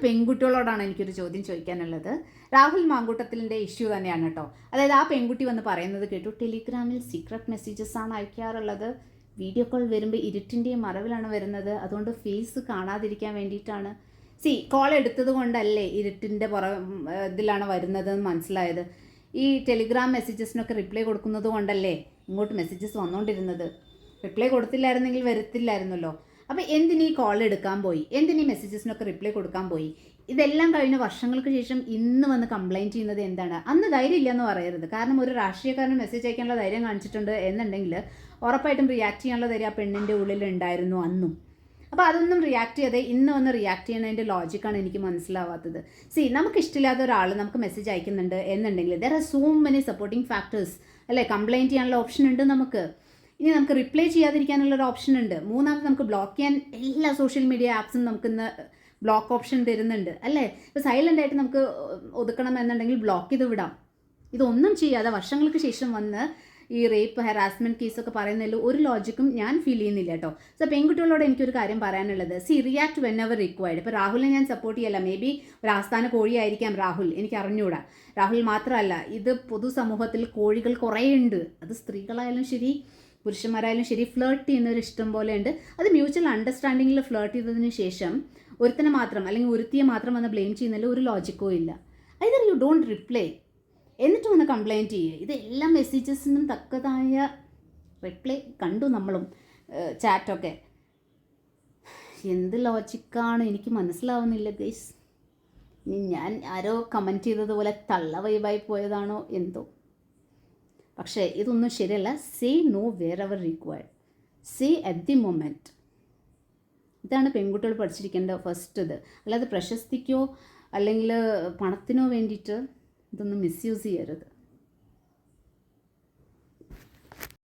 പെൺകുട്ടികളോടാണ് എനിക്കൊരു ചോദ്യം ചോദിക്കാനുള്ളത്. രാഹുൽ മാങ്കൂട്ടത്തിലിൻ്റെ ഇഷ്യൂ തന്നെയാണ് കേട്ടോ. അതായത് ആ പെൺകുട്ടി വന്ന് പറയുന്നത് കേട്ടു, ടെലിഗ്രാമിൽ സീക്രട്ട് മെസ്സേജസ് ആണ് അയക്കാറുള്ളത്, വീഡിയോ കോൾ വരുമ്പോൾ ഇരുട്ടിൻ്റെയും മറവിലാണ് വരുന്നത്, അതുകൊണ്ട് ഫേസ് കാണാതിരിക്കാൻ വേണ്ടിയിട്ടാണ്. കോൾ എടുത്തത് കൊണ്ടല്ലേ ഇരുട്ടിൻ്റെ ഇതിലാണ് വരുന്നതെന്ന് മനസ്സിലായത്. ഈ ടെലിഗ്രാം മെസ്സേജസിനൊക്കെ റിപ്ലൈ കൊടുക്കുന്നത് കൊണ്ടല്ലേ ഇങ്ങോട്ട് മെസ്സേജസ് വന്നുകൊണ്ടിരുന്നത്. റിപ്ലൈ കൊടുത്തില്ലായിരുന്നെങ്കിൽ വരത്തില്ലായിരുന്നല്ലോ. അപ്പോൾ എന്തിനീ കോൾ എടുക്കാൻ പോയി, എന്തിനീ മെസ്സേജസിനൊക്കെ റിപ്ലൈ കൊടുക്കാൻ പോയി? ഇതെല്ലാം കഴിഞ്ഞ വർഷങ്ങൾക്ക് ശേഷം ഇന്ന് വന്ന് കംപ്ലയിൻറ്റ് ചെയ്യുന്നത് എന്താണ്? അന്ന് ധൈര്യം ഇല്ലയെന്ന് പറയരുത്. കാരണം ഒരു രാഷ്ട്രീയക്കാരന് മെസ്സേജ് അയക്കാനുള്ള ധൈര്യം കാണിച്ചിട്ടുണ്ട് എന്നുണ്ടെങ്കിൽ ഉറപ്പായിട്ടും റിയാക്ട് ചെയ്യാനുള്ള ധൈര്യം ആ പെണ്ണിൻ്റെ ഉള്ളിൽ ഉണ്ടായിരുന്നു അന്നും. അപ്പോൾ അതൊന്നും റിയാക്ട് ചെയ്തേ ഇന്ന് വന്ന് റിയാക്ട് ചെയ്യുന്നതിൻ്റെ ലോജിക്കാണ് എനിക്ക് മനസ്സിലാവാത്തത്. നമുക്ക് ഇഷ്ടമില്ലാത്ത ഒരാൾ നമുക്ക് മെസ്സേജ് അയക്കുന്നുണ്ട് എന്നുണ്ടെങ്കിൽ there are so many supporting factors അല്ലേ. കംപ്ലയിൻറ്റ് ചെയ്യാനുള്ള ഓപ്ഷൻ ഉണ്ട് നമുക്ക്. ഇനി നമുക്ക് റിപ്ലൈ ചെയ്യാതിരിക്കാനുള്ളൊരു ഓപ്ഷൻ ഉണ്ട്. മൂന്നാമത് നമുക്ക് ബ്ലോക്ക് ചെയ്യാൻ എല്ലാ സോഷ്യൽ മീഡിയ ആപ്സും നമുക്കിന്ന് ബ്ലോക്ക് ഓപ്ഷൻ തരുന്നുണ്ട് അല്ലേ. ഇപ്പോൾ സൈലൻ്റ് ആയിട്ട് നമുക്ക് ഒതുക്കണം എന്നുണ്ടെങ്കിൽ ബ്ലോക്ക് ചെയ്ത് വിടാം. ഇതൊന്നും ചെയ്യാതെ വർഷങ്ങൾക്ക് ശേഷം വന്ന് ഈ റേപ്പ് ഹറാസ്മെൻറ്റ് കേസൊക്കെ പറയുന്നതിൽ ഒരു ലോജിക്കും ഞാൻ ഫീൽ ചെയ്യുന്നില്ല കേട്ടോ. പെൺകുട്ടികളോട് എനിക്കൊരു കാര്യം പറയാനുള്ളത്, റിയാക്ട് വെൻ എവർ റിക്വയർഡ്. ഇപ്പോൾ രാഹുലിനെ ഞാൻ സപ്പോർട്ട് ചെയ്യല്ല. മേ ബി ഒരു ആസ്ഥാന കോഴിയായിരിക്കാം രാഹുൽ, എനിക്ക് അറിഞ്ഞുകൂടാ. രാഹുൽ മാത്രമല്ല, ഇത് പൊതുസമൂഹത്തിൽ കോഴികൾ കുറേ ഉണ്ട്. അത് സ്ത്രീകളായാലും ശരി പുരുഷന്മാരായാലും ശരി ഫ്ലേർട്ട് ചെയ്യുന്നവർ ഇഷ്ടം പോലെ ഉണ്ട്. അത് മ്യൂച്വൽ അണ്ടർസ്റ്റാൻഡിങ്ങിൽ ഫ്ലേർട്ട് ചെയ്തതിന് ശേഷം ഒരുത്തനെ മാത്രം അല്ലെങ്കിൽ ഒരുത്തിയെ മാത്രം വന്ന് ബ്ലെയിം ചെയ്യുന്നതിൽ ഒരു ലോജിക്കോ ഇല്ല. ഐദർ യു ഡോണ്ട് റിപ്ലൈ എന്നിട്ട് വന്ന് കംപ്ലയിൻറ്റ് ചെയ്യുക. ഇതെല്ലാം മെസ്സേജസിനും തക്കതായ റിപ്ലൈ കണ്ടു നമ്മളും ചാറ്റൊക്കെ. എന്ത് ലോജിക്കാണ് എനിക്ക് മനസ്സിലാവുന്നില്ല ഗൈസ്. ഇനി ഞാൻ ആരോ കമൻറ്റ് ചെയ്തതുപോലെ തള്ള വൈബായി പോയതാണോ എന്തോ. പക്ഷേ ഇതൊന്നും ശരിയല്ല. Say no wherever required, say at the moment. ഇതാണ് പെൺകുട്ടികൾ പഠിച്ചിരിക്കേണ്ട ഫസ്റ്റ് ഇത്. അല്ലാതെ പ്രശസ്തിക്കോ അല്ലെങ്കിൽ പണത്തിനോ വേണ്ടിയിട്ട് ഇതൊന്നും മിസ്യൂസ് ചെയ്യരുത്.